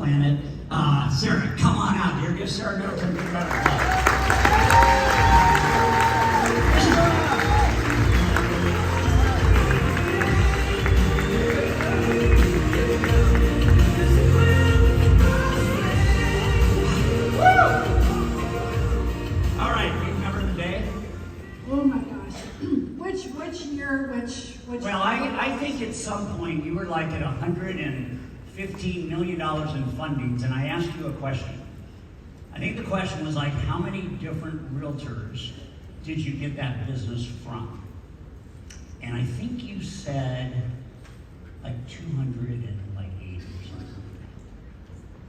planet. Sarah, come on out here. Give Sarah Middleton a big round of applause. All right, you remember the day? Oh my gosh. Which year, Well, I think at some point you were like at $115 million in fundings, and I asked you a question. I think the question was like, how many different realtors did you get that business from? And I think you said like 280 or something.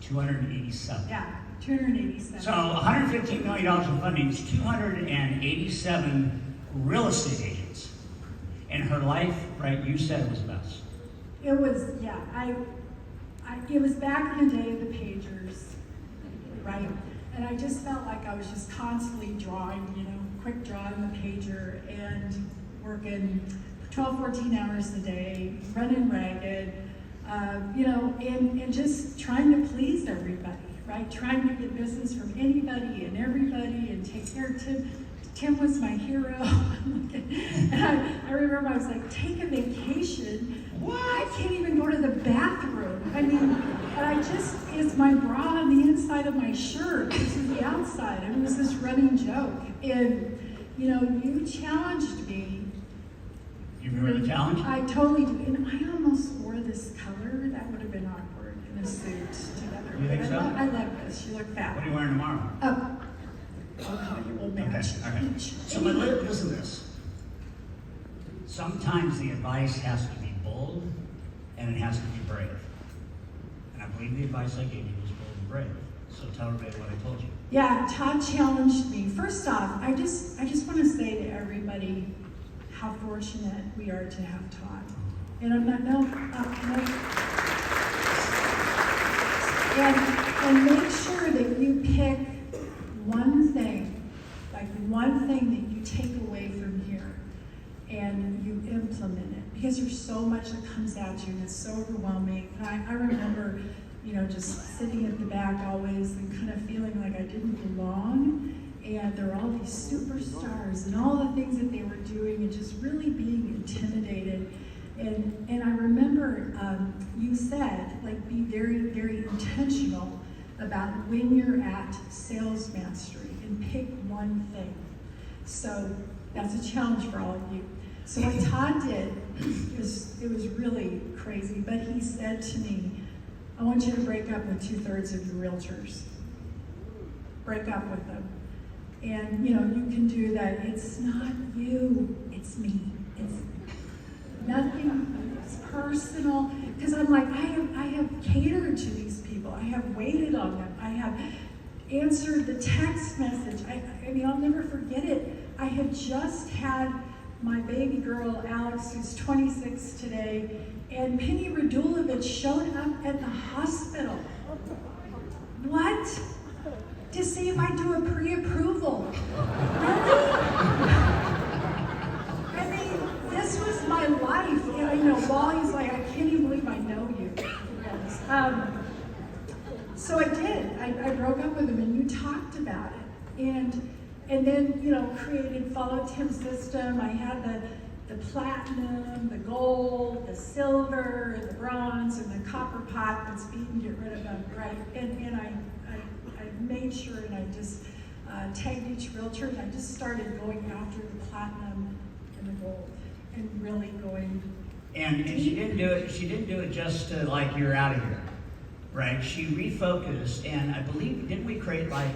287. Yeah, 287. So $115 million in fundings, 287 real estate agents. And her life, right, you said it was the best. It was, yeah, it was back in the day of the pagers, right? And I just felt like I was just constantly drawing, quick drawing the pager and working 12, 14 hours a day, running ragged, and just trying to please everybody, right? Trying to get business from anybody and everybody and take care of Tim. Tim was my hero. And I remember I was like, take a vacation? What? I can't even go to the bathroom. I mean, it's my bra on the inside of my shirt. This is the outside. I mean, it was this running joke. And, you challenged me. You remember the challenge? I totally do. And I almost wore this color. That would have been awkward in a suit together. You think so? I like this. You look fat. What are you wearing tomorrow? Oh, you will match. Okay. So listen to this. Sometimes the advice has to be bold and it has to be brave. And I believe the advice I gave you was bold and brave. So tell everybody what I told you. Yeah, Todd challenged me. First off, I just want to say to everybody how fortunate we are to have Todd. And I'm not, no. And make sure that you pick one thing that you take away from here and you implement it, because there's so much that comes at you and it's so overwhelming. And I remember, just sitting at the back always and kind of feeling like I didn't belong, and there were all these superstars and all the things that they were doing and just really being intimidated. And I remember you said, like, be very, very intentional about when you're at sales mastery and pick one thing. So that's a challenge for all of you. So what Todd did, it was really crazy, but he said to me, I want you to break up with 2/3 of your realtors. Break up with them. And you can do that. It's not you, it's me. It's nothing, it's personal. Because I'm like, I have catered to these people. I have waited on them. I have answered the text message. I mean, I'll never forget it. I had just had my baby girl, Alex, who's 26 today, and Penny Radulovich showed up at the hospital. What? To see if I do a pre-approval. Really? I mean, this was my life. And Wally's like, I can't even believe I know you. So I did. I broke up with him, and you talked about it. And then, followed Tim's system. I had the platinum, the gold, the silver, the bronze, and the copper pot that's beaten, get rid of them, right? And I made sure, and I just tagged each realtor, and I just started going after the platinum and the gold, and really going. And she didn't do it. She didn't do it just to like you're out of here, right? She refocused, and I believe didn't we create like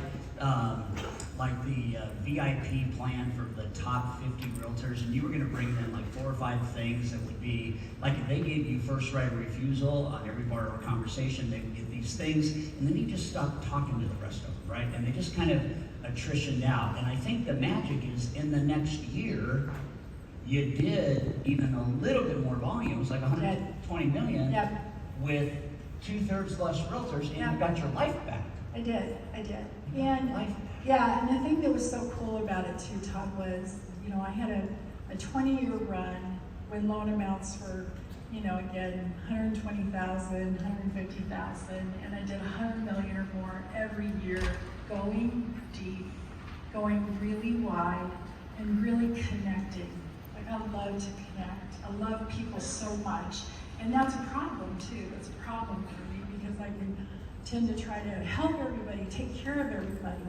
the VIP plan for the top 50 realtors, and you were going to bring them like 4 or 5 things that would be like if they gave you first right of refusal on every part of our conversation, they would get these things, and then you just stopped talking to the rest of them, right? And they just kind of attritioned out. And I think the magic is in the next year, you did even a little bit more volume. It was like 120 million with 2/3 less realtors, and you got your life back. I did. And yeah, and the thing that was so cool about it too, Todd, was, I had a 20-year run when loan amounts were, you know, again, 120,000, 150,000, and I did 100 million or more every year, going deep, going really wide, and really connecting. Like, I love to connect. I love people so much. And that's a problem too. That's a problem for me because I tend to try to help everybody, take care of everybody.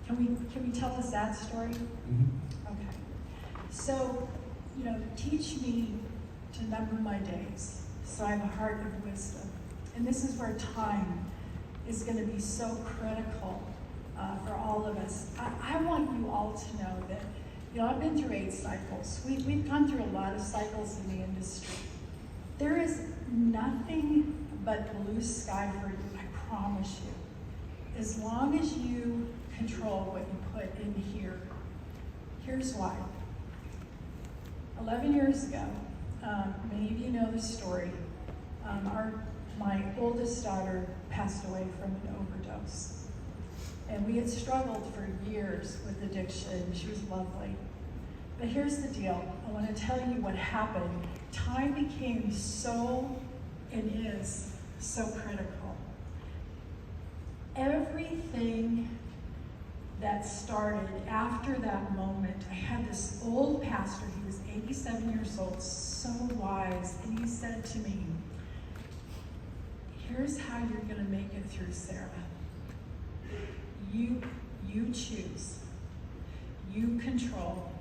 Can we tell a sad story? Mm-hmm. Okay. So, you know, teach me to number my days so I have a heart of wisdom. And this is where time is going to be so critical for all of us. I want you all to know that, you know, I've been through 8 cycles. We've gone through a lot of cycles in the industry. There is nothing but blue sky for you, I promise you. As long as you control what you put in here. Here's why. 11 years ago, many of you know the story, my oldest daughter passed away from an overdose. And we had struggled for years with addiction. She was lovely. But here's the deal. I want to tell you what happened. Time became so, and is, so critical. Everything that started after that moment, I had this old pastor, he was 87 years old, so wise, and he said to me, here's how you're going to make it through, Sarah. You choose, you control,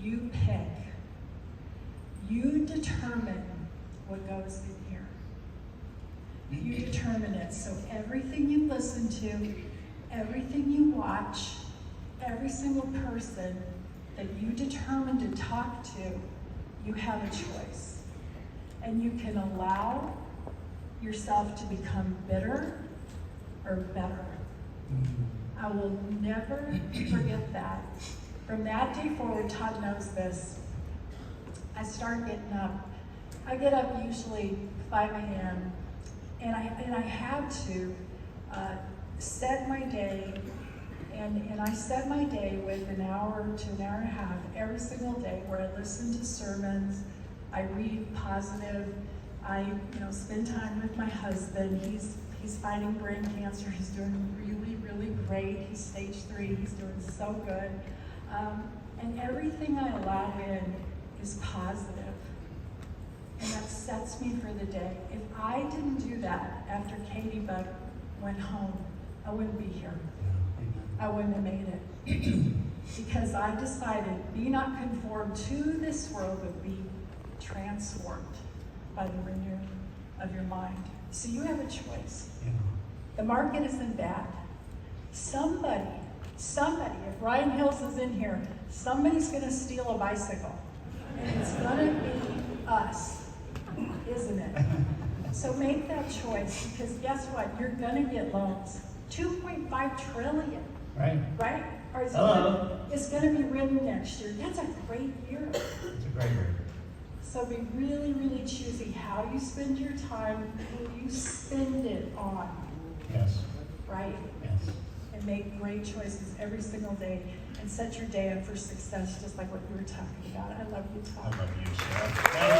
you pick, you determine what goes in here. You determine it. So everything you listen to, everything you watch, every single person that you determine to talk to, you have a choice. And you can allow yourself to become bitter or better. I will never forget that. From that day forward, Todd knows this, I start getting up. I get up usually 5 a.m. and I have to set my day, and I set my day with an hour to an hour and a half every single day where I listen to sermons, I read positive, I spend time with my husband. He's fighting brain cancer. He's doing really, really great. He's stage 3. He's doing so good. And everything I allow in is positive. And that sets me for the day. If I didn't do that after Katie Buck went home, I wouldn't be here. I wouldn't have made it. Because I decided, be not conformed to this world, but be transformed by the renewing of your mind. So you have a choice. Yeah. The market isn't bad. Somebody, if Ryan Hills is in here, somebody's gonna steal a bicycle. And it's gonna be us, isn't it? So make that choice, because guess what? You're gonna get loans. 2.5 trillion. Right. Right? Or it's gonna be written next year. That's a great year. It's a great word. So be really, really choosy how you spend your time, who you spend it on. Yes. Right? Yes. And make great choices every single day and set your day up for success, just like what you were talking about. I love you, Todd. I love you, Sarah.